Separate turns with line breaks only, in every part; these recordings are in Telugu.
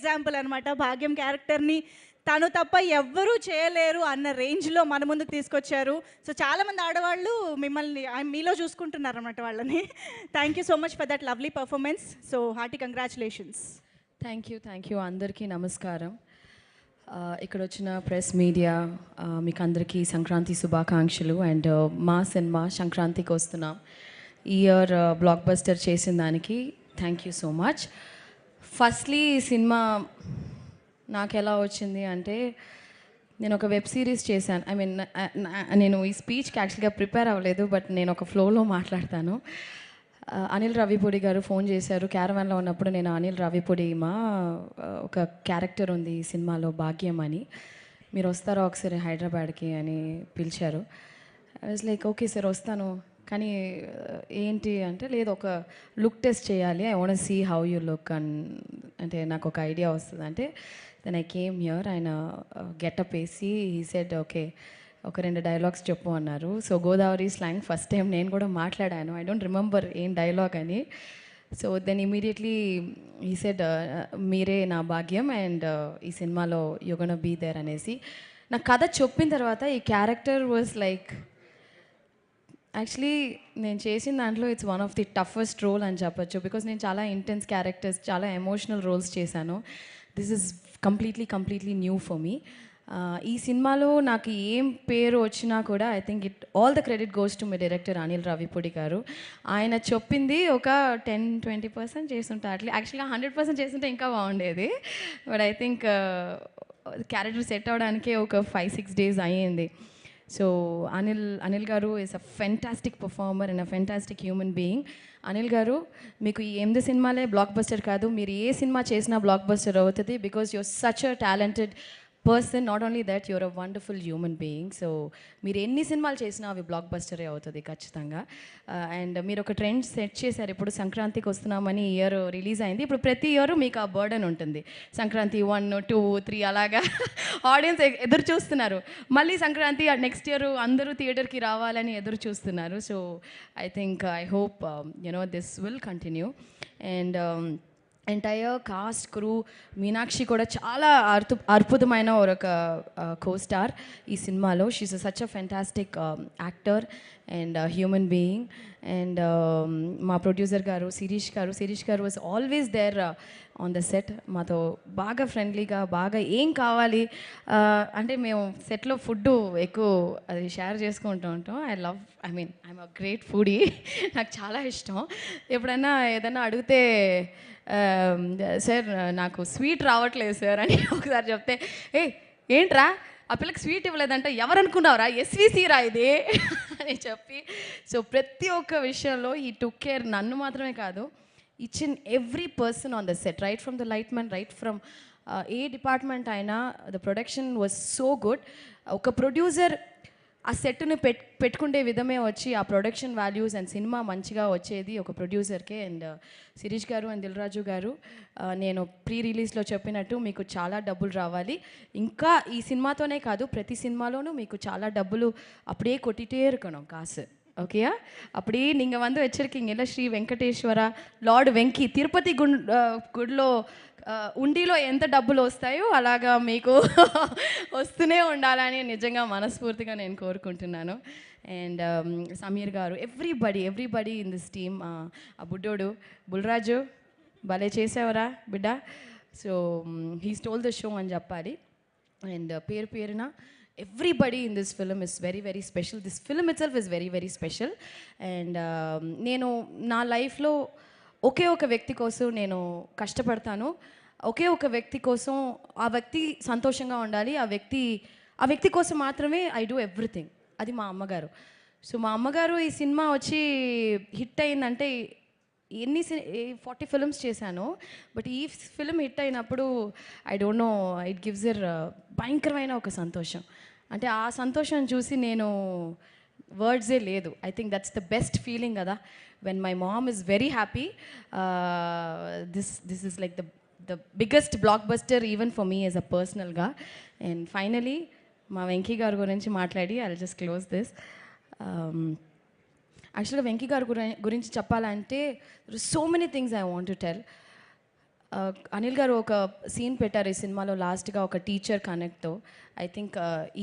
ఎగ్జాంపుల్ అనమాట. భాగ్యం క్యారెక్టర్ని తను తప్ప ఎవ్వరూ చేయలేరు అన్న రేంజ్లో మన ముందుకు తీసుకొచ్చారు. సో చాలామంది ఆడవాళ్ళు మిమ్మల్ని మీలో చూసుకుంటున్నారన్నమాట వాళ్ళని. Thank you so much for that lovely performance. So hearty congratulations.
Thank you అందరికీ నమస్కారం. ఇక్కడ వచ్చిన ప్రెస్ మీడియా మీకు అందరికీ సంక్రాంతి శుభాకాంక్షలు. అండ్ మా సినిమా సంక్రాంతికి వస్తున్నాం. ఈ ఇయర్ బ్లాక్ బస్టర్ చేసిన దానికి thank you so much. Firstly ఈ సినిమా నాకు ఎలా వచ్చింది అంటే, నేను ఒక వెబ్ సిరీస్ చేశాను. ఐ మీన్ నేను ఈ స్పీచ్కి యాక్చువల్గా ప్రిపేర్ అవ్వలేదు, బట్ నేను ఒక ఫ్లోలో మాట్లాడతాను. అనిల్ రావిపూడి గారు ఫోన్ చేశారు క్యారవాన్లో ఉన్నప్పుడు. నేను అనిల్ రావిపూడి ఒక క్యారెక్టర్ ఉంది ఈ సినిమాలో భాగ్యం అని, మీరు వస్తారా ఒకసారి హైదరాబాద్కి అని పిలిచారు. I was like okay sir వస్తాను, కానీ ఏంటి అంటే లేదు ఒక లుక్ టెస్ట్ చేయాలి, I want see how you look అంటే నాకు ఒక ఐడియా వస్తుంది అంటే. Then I came here. ఆయన గెటప్ వేసి హీ సెడ్ ఓకే ఒక 2 డైలాగ్స్ చెప్పు అన్నారు. So Godavari slang first time నేను కూడా మాట్లాడాను. ఐ డోంట్ రిమెంబర్ ఏం డైలాగ్ అని. So then immediately he said మీరే నా భాగ్యం అండ్ ఈ సినిమాలో యు గోనా బీ దేర్ అనేసి నాకు కథ చెప్పిన తర్వాత ఈ క్యారెక్టర్ వాజ్ లైక్ యాక్చువల్లీ నేను చేసిన దాంట్లో it's one of the toughest role అని చెప్పొచ్చు. బికాస్ నేను చాలా ఇంటెన్స్ క్యారెక్టర్స్, చాలా ఎమోషనల్ రోల్స్ చేశాను. This is completely new for me. ఈ సినిమాలో నాకు ఏం పేరు వచ్చినా కూడా I think all the credit goes to my director Anil Ravipudi garu. ఆయన చెప్పింది ఒక 10-20% చేస్తుంటే, యాక్చువల్గా 100% చేస్తుంటే ఇంకా బాగుండేది. But I think character set అవ్వడానికే ఒక 5-6 డేస్ అయ్యింది. So Anil garu is a fantastic performer and a fantastic human being. Anil garu మీకు ఈ 8 సినిమాలే బ్లాక్ బస్టర్ కాదు, మీరు ఏ సినిమా చేసినా బ్లాక్ బస్టర్ అవుతుంది. Because you're such a talented person. Not only that you're a wonderful human being. So మీరు ఎన్ని సినిమాలు చేసినా అవి బ్లాక్ బస్టరే అవుతుంది ఖచ్చితంగా. అండ్ మీరు ఒక ట్రెండ్ సెట్ చేశారు. ఇప్పుడు సంక్రాంతికి వస్తున్నామని ఇయర్ రిలీజ్ అయింది. ఇప్పుడు ప్రతి ఇయర్ మీకు ఆ బర్డన్ ఉంటుంది. సంక్రాంతి 1, 2, 3 అలాగా ఆడియన్స్ ఎదురు చూస్తున్నారు. మళ్ళీ సంక్రాంతి నెక్స్ట్ ఇయర్ అందరూ థియేటర్కి రావాలని ఎదురు చూస్తున్నారు. So I think I hope this will continue. And entire cast crew, Meenakshi కూడా చాలా అద్భుతమైన ఒక కో స్టార్ ఈ సినిమాలో. She's such a fantastic actor and human being. And మా producer garu Shirish garu was always there on the set. మాతో బాగా ఫ్రెండ్లీగా, బాగా ఏం కావాలి అంటే మేము సెట్లో ఫుడ్ ఎక్కువ అది షేర్ చేసుకుంటూ ఉంటాం. I'm a great foodie. నాకు చాలా ఇష్టం. ఎప్పుడైనా ఏదైనా అడిగితే సార్ నాకు స్వీట్ రావట్లేదు సార్ అని ఒకసారి చెప్తే, ఏంట్రా ఆ పిల్లకి స్వీట్ ఇవ్వలేదంటే ఎవరు అనుకున్నావురా, ఎస్విసి రా ఇది అని చెప్పి. సో ప్రతి ఒక్క విషయంలో ఈ టుక్ కేర్. నన్ను మాత్రమే కాదు, each and every person on the set, right from the light man, right from ఏ డిపార్ట్మెంట్ అయినా. The production was so good. ఒక ప్రొడ్యూసర్ ఆ సెట్ని పెట్టుకుంటే విధమే వచ్చి ఆ ప్రొడక్షన్ వాల్యూస్ అండ్ సినిమా మంచిగా వచ్చేది ఒక ప్రొడ్యూసర్కే. అండ్ శిరీష్ గారు అండ్ దిల్ రాజు గారు, నేను ప్రీ రిలీజ్లో చెప్పినట్టు మీకు చాలా డబ్బులు రావాలి. ఇంకా ఈ సినిమాతోనే కాదు, ప్రతి సినిమాలోనూ మీకు చాలా డబ్బులు அப்படியே கொட்டிகிட்டே இருக்கணும் காசு. ஓகேயா? அப்படி நீங்கள் வந்து வச்சுருக்கீங்கல்ல ஸ்ரீ வெங்கடேஸ்வரா లార్డ్ వెంకీ తిరుపతి గుడిలో ఉండిలో ఎంత డబ్బులు వస్తాయో అలాగా మీకు వస్తూనే ఉండాలని నిజంగా మనస్ఫూర్తిగా నేను కోరుకుంటున్నాను. అండ్ సమీర్ గారు, ఎవ్రీబడి ఇన్ దిస్ టీమ్. ఆ బుడ్డోడు బుల్రాజు భలే చేసావరా బిడ్డ. So he stole the show అని చెప్పాలి. అండ్ పేరున everybody in this film is very special. This film itself is very special. And నేను నా లైఫ్లో ఒకే ఒక వ్యక్తి కోసం నేను కష్టపడతాను. ఒకే ఒక వ్యక్తి కోసం, ఆ వ్యక్తి సంతోషంగా ఉండాలి. ఆ వ్యక్తి కోసం మాత్రమే ఐ డూ ఎవ్రీథింగ్. అది మా అమ్మగారు. సో మా అమ్మగారు ఈ సినిమా వచ్చి హిట్ అయిందంటే 40 ఫిల్మ్స్ చేశాను. బట్ ఈ ఫిల్మ్ హిట్ అయినప్పుడు I don't know, it gives ఇర్ భయంకరమైన ఒక సంతోషం. అంటే ఆ సంతోషం చూసి నేను వర్డ్సే లేదు. I think that's the best feeling కదా, when my mom is very happy. This is like the biggest blockbuster even for me as a పర్సనల్గా. అండ్ ఫైనలీ మా వెంకీ గారి గురించి మాట్లాడి I will just close this. యాక్చువల్గా వెంకీ గారి గురించి చెప్పాలంటే so many things I want to tell. Anil garu ఒక సీన్ పెట్టారు ఈ సినిమాలో లాస్ట్గా ఒక టీచర్ కనెక్ట్తో. ఐ థింక్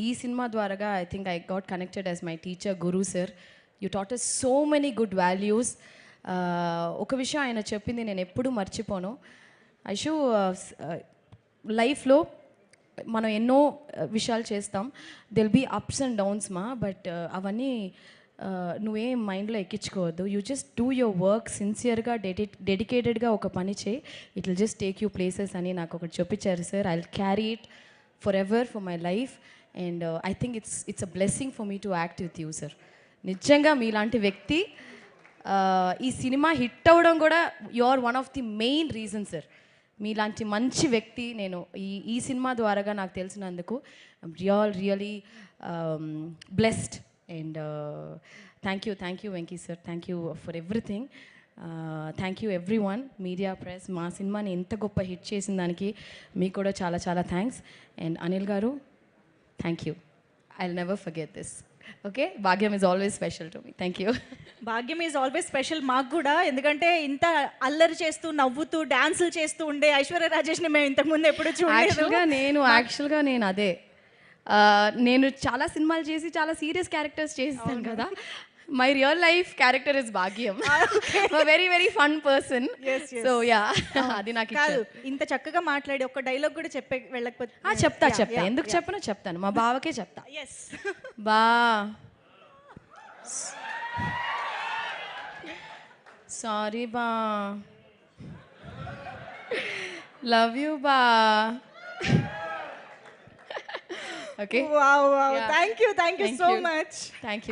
ఈ సినిమా ద్వారాగా I think I got connected as my teacher Guru sir. You taught us so many good values. ఒక విషయం ఆయన చెప్పింది నేను ఎప్పుడూ మర్చిపోను. ఐషు, లైఫ్లో మనం ఎన్నో విషయాలు చేస్తాం, there'll be ups and downs మా, బట్ అవన్నీ నువ్వేం మైండ్లో ఎక్కించుకోవద్దు. You just do your work సిన్సియర్గా డెడికేటెడ్గా ఒక పని చేయి, it will just take you places అని నాకు ఒకటి చెప్పించారు sir. I will carry it forever for my life and I think it's a blessing for me to act with you sir. నిజంగా మీలాంటి వ్యక్తి ఈ సినిమా హిట్ అవ్వడం కూడా you are one of the main reason sir. మీలాంటి మంచి వ్యక్తి నేను ఈ సినిమా ద్వారాగా నాకు తెలిసినందుకు really blessed and thank you Venky sir, thank you for everything. Thank you everyone, media press. మా సినిమాని ఎంత గొప్ప హిట్ చేసిన దానికి మీకు కూడా చాలా చాలా thanks. And Anil garu, thank you. I will never forget this. Okay, Bhagyam is always special to me. Thank you.
Bhagyam is always special మాకు కూడా, ఎందుకంటే ఇంత అల్లరి చేస్తూ నవ్వుతూ డాన్సులు చేస్తూ ఉండే ఐశ్వర్య రాజేష్ని మేము ఇంతకుముందు ఎప్పుడు చూడలేదు.
యాక్చువల్గా నేను అదే నేను చాలా సినిమాలు చేసి చాలా సీరియస్ క్యారెక్టర్స్ చేస్తాను కదా. My real life character is Bhagyam, very very fun person. So yeah, అది నాకు
కాదు, ఇంత చక్కగా మాట్లాడి ఒక డైలాగ్ కూడా చెప్పే వెళ్ళకపోతే
చెప్తా ఎందుకు చెప్పను చెప్తాను, మా బావకే చెప్తా.
ఎస్
బా, సారీ బా, లవ్ యూ బా. Okay,
thank you so much.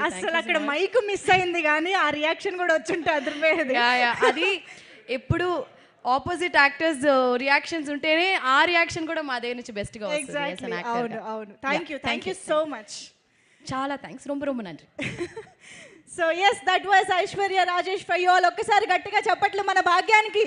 అసలు అక్కడ మైక్ మిస్ అయింది కానీ ఆ రియాక్షన్ కూడా వచ్చుంటే అదిరిపోయేది.
అది ఎప్పుడు ఆపోజిట్ యాక్టర్స్ రియాక్షన్స్ ఉంటేనే ఆ రియాక్షన్ కూడా మా దగ్గర నుంచి బెస్ట్గా వస్తుంది.
అవును, థ్యాంక్ యూ సో మచ్.
చాలా థ్యాంక్స్, రొంబ నండి.
So yes, that was Aishwarya Rajesh for you all. ఒక్కసారి గట్టిగా చప్పట్లు మన భాగ్యానికి.